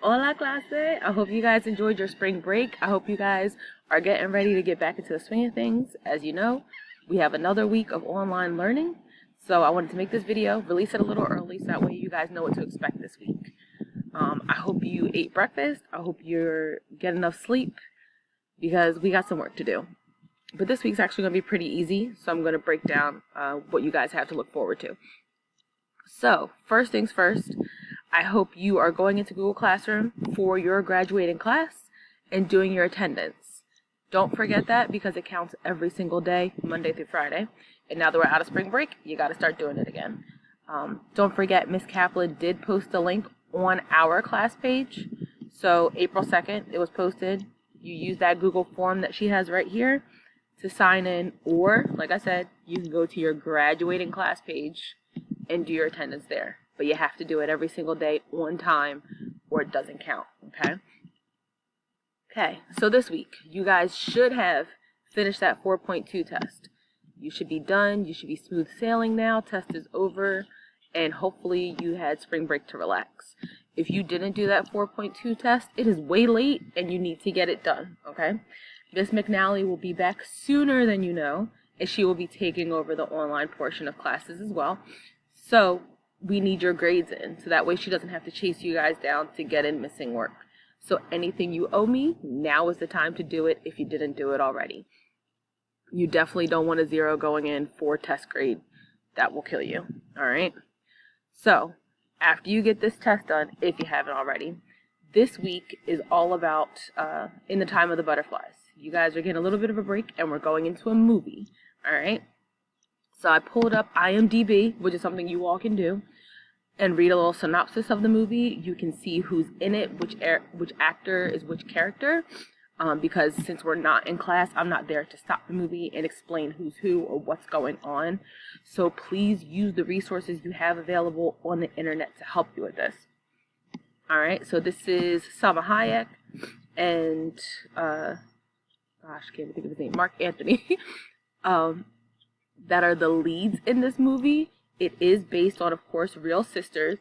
Hola clase. I hope you guys enjoyed your spring break. I hope you guys are getting ready to get back into the swing of things. As you know, we have another week of online learning. So I wanted to make this video, release it a little early so that way you guys know what to expect this week. I hope you ate breakfast. I hope you're getting enough sleep because we got some work to do. But this week's actually going to be pretty easy, so I'm going to break down what you guys have to look forward to. So, first things first, I hope you are going into Google Classroom for your graduating class and doing your attendance. Don't forget that because it counts every single day, Monday through Friday. And now that we're out of spring break, you got to start doing it again. Don't forget, Miss Kaplan did post a link on our class page. So April 2nd, it was posted. You use that Google form that she has right here to sign in, or, like I said, you can go to your graduating class page and do your attendance there. But you have to do it every single day on time or it doesn't count, okay? Okay, so this week, you guys should have finished that 4.2 test. You should be done. You should be smooth sailing now. Test is over. And hopefully you had spring break to relax. If you didn't do that 4.2 test, it is way late and you need to get it done, okay? Miss McNally will be back sooner than you know, and she will be taking over the online portion of classes as well. So we need your grades in, so that way she doesn't have to chase you guys down to get in missing work. So anything you owe me, now is the time to do it if you didn't do it already. You definitely don't want a 0 going in for test grade. That will kill you, all right? So, after you get this test done, if you haven't already, this week is all about In the Time of the Butterflies. You guys are getting a little bit of a break, and we're going into a movie, all right? So I pulled up IMDb, which is something you all can do, and read a little synopsis of the movie. You can see who's in it, which actor is which character, because since we're not in class, I'm not there to stop the movie and explain who's who or what's going on. So please use the resources you have available on the internet to help you with this. All right, so this is Salma Hayek and, can't think of his name, Mark Anthony, that are the leads in this movie. It is based on, of course, real sisters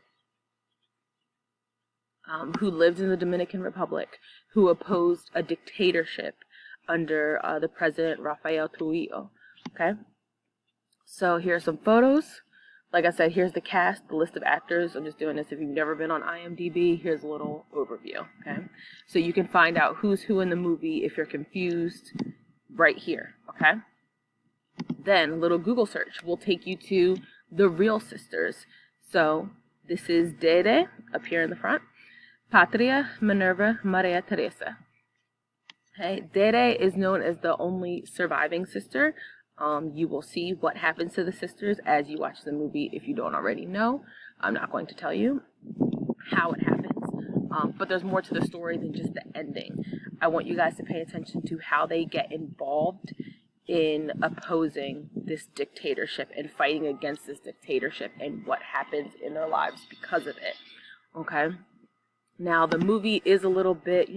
who lived in the Dominican Republic, who opposed a dictatorship under the president Rafael Trujillo. Okay, so here's some photos. Like I said, here's the cast, the list of actors. I'm just doing this if you've never been on IMDb. Here's a little overview. Okay, so you can find out who's who in the movie if you're confused right here. Okay, then a little Google search will take you to the real sisters. So this is Dede up here in the front. Patria, Minerva, Maria Teresa. Okay, Dede is known as the only surviving sister. You will see what happens to the sisters as you watch the movie if you don't already know. I'm not going to tell you how it happens, but there's more to the story than just the ending. I want you guys to pay attention to how they get involved in opposing this dictatorship and fighting against this dictatorship and what happens in their lives because of it. Okay? Now, the movie is a little bit,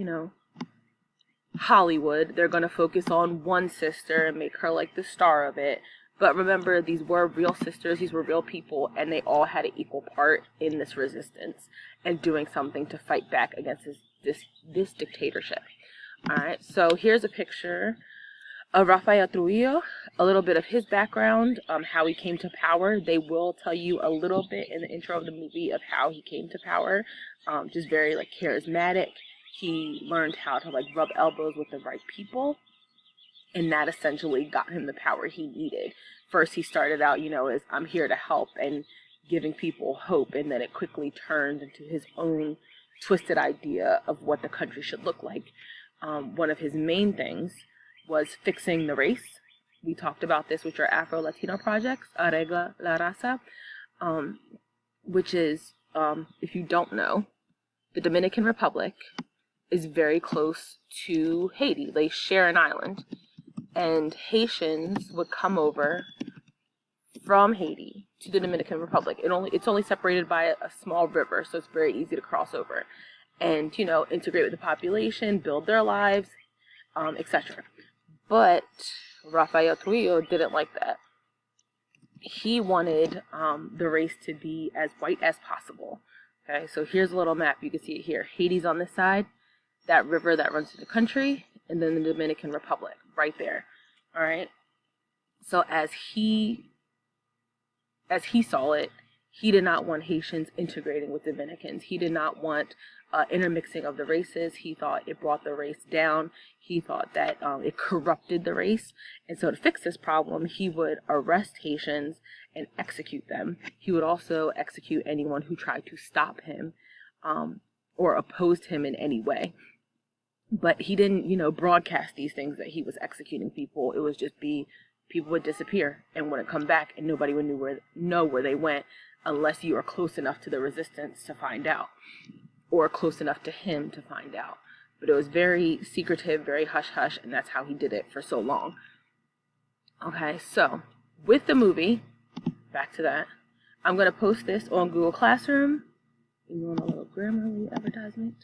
Hollywood. They're going to focus on one sister and make her like the star of it. But remember, these were real sisters. These were real people, and they all had an equal part in this resistance and doing something to fight back against this dictatorship. All right, so here's a picture of Rafael Trujillo, a little bit of his background, how he came to power. They will tell you a little bit in the intro of the movie of how he came to power. Just very charismatic. He learned how to rub elbows with the right people, and that essentially got him the power he needed. First, he started out, as I'm here to help and giving people hope, and then it quickly turned into his own twisted idea of what the country should look like. One of his main things was fixing the race. We talked about this with your Afro-Latino projects, Arregla la Raza, which is, if you don't know, the Dominican Republic is very close to Haiti. They share an island, and Haitians would come over from Haiti to the Dominican Republic. It's only separated by a small river, so it's very easy to cross over and, integrate with the population, build their lives, etc. But Rafael Trujillo didn't like that. He wanted the race to be as white as possible. Okay, so here's a little map. You can see it here. Haiti's on this side, that river that runs through the country, and then the Dominican Republic right there. All right. So as he saw it, he did not want Haitians integrating with Dominicans. He did not want intermixing of the races. He thought it brought the race down. He thought that it corrupted the race. And so to fix this problem, he would arrest Haitians and execute them. He would also execute anyone who tried to stop him or opposed him in any way. But he didn't, broadcast these things that he was executing people. It was just people would disappear and wouldn't come back, and nobody would know where they went unless you were close enough to the resistance to find out, or close enough to him to find out. But it was very secretive, very hush-hush, and that's how he did it for so long. Okay, so with the movie, back to that, I'm going to post this on Google Classroom. You want a little Grammarly advertisement?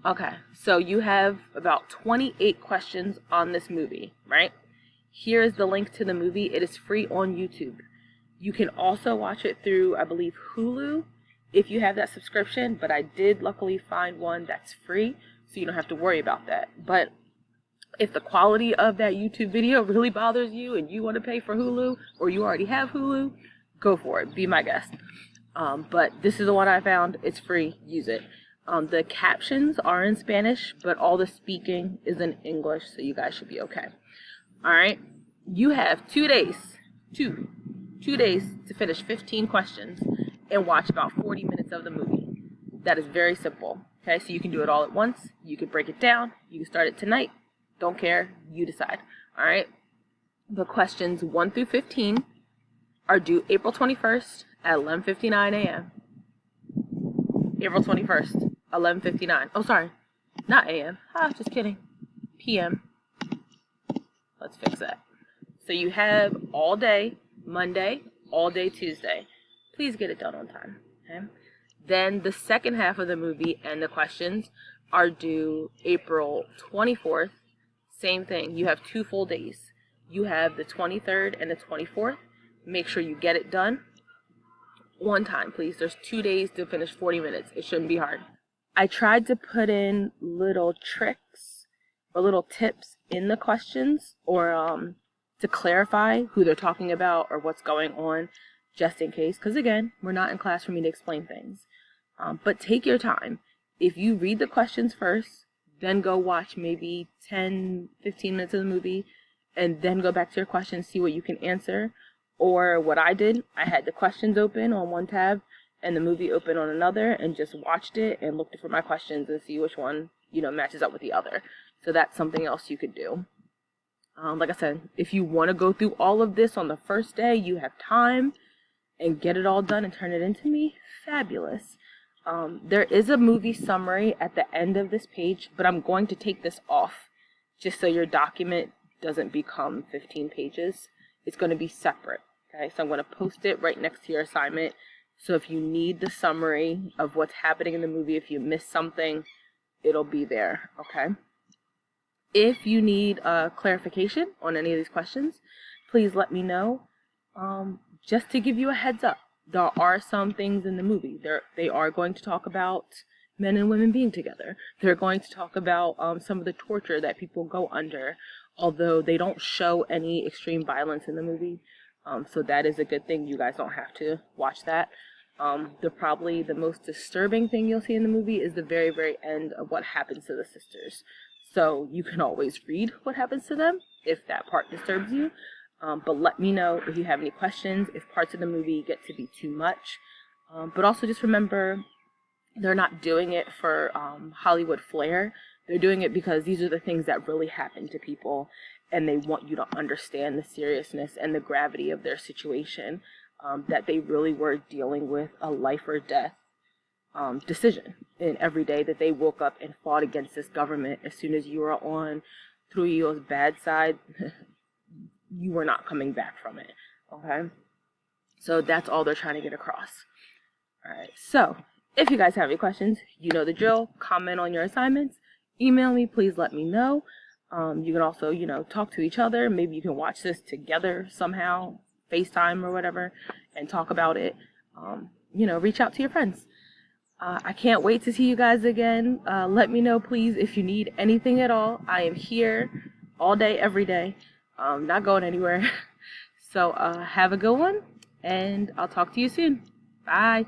Okay, so you have about 28 questions on this movie, right? Here's the link to the movie. It is free on YouTube. You can also watch it through, I believe, Hulu, if you have that subscription, but I did luckily find one that's free, so you don't have to worry about that. But if the quality of that YouTube video really bothers you and you want to pay for Hulu, or you already have Hulu, go for it. Be my guest. But this is the one I found. It's free. Use it. The captions are in Spanish, but all the speaking is in English, so you guys should be okay. All right. You have 2 days, two days to finish 15 questions and watch about 40 minutes of the movie. That is very simple. Okay, so you can do it all at once. You can break it down. You can start it tonight. Don't care. You decide. All right. The questions 1 through 15 are due April 21st at 11:59 a.m. April 21st, 11:59. Oh, sorry. Not a.m. Just kidding. p.m. Let's fix that. So you have all day Monday, all day Tuesday. Please get it done on time. Okay? Then the second half of the movie and the questions are due April 24th. Same thing. You have 2 full days. You have the 23rd and the 24th. Make sure you get it done on time, please. There's 2 days to finish 40 minutes. It shouldn't be hard. I tried to put in little tricks or little tips in the questions, or to clarify who they're talking about or what's going on, just in case. Because again, we're not in class for me to explain things. But take your time. If you read the questions first, then go watch maybe 10, 15 minutes of the movie, and then go back to your questions, see what you can answer. Or what I did, I had the questions open on one tab and the movie open on another, and just watched it and looked for my questions and see which one, matches up with the other. So that's something else you could do. Like I said, if you want to go through all of this on the first day, you have time, and get it all done and turn it into me, fabulous. There is a movie summary at the end of this page, but I'm going to take this off just so your document doesn't become 15 pages. It's going to be separate. Okay, so I'm going to post it right next to your assignment. So if you need the summary of what's happening in the movie, if you missed something, it'll be there. Okay. If you need clarification on any of these questions, please let me know. Just to give you a heads up, there are some things in the movie. They are going to talk about men and women being together. They're going to talk about some of the torture that people go under, although they don't show any extreme violence in the movie. So that is a good thing. You guys don't have to watch that. Probably the most disturbing thing you'll see in the movie is the very, very end of what happens to the sisters. So you can always read what happens to them if that part disturbs you. But let me know if you have any questions, if parts of the movie get to be too much. But also just remember, they're not doing it for Hollywood flair. They're doing it because these are the things that really happen to people, and they want you to understand the seriousness and the gravity of their situation, that they really were dealing with a life or death decision. And every day that they woke up and fought against this government, as soon as you were on Trujillo's bad side, you were not coming back from it. Okay? So that's all they're trying to get across. Alright, so if you guys have any questions, you know the drill. Comment on your assignments. Email me, please let me know. You can also, talk to each other. Maybe you can watch this together somehow, FaceTime or whatever, and talk about it. Reach out to your friends. I can't wait to see you guys again. Let me know, please, if you need anything at all. I am here all day, every day. Not going anywhere. So have a good one, and I'll talk to you soon. Bye.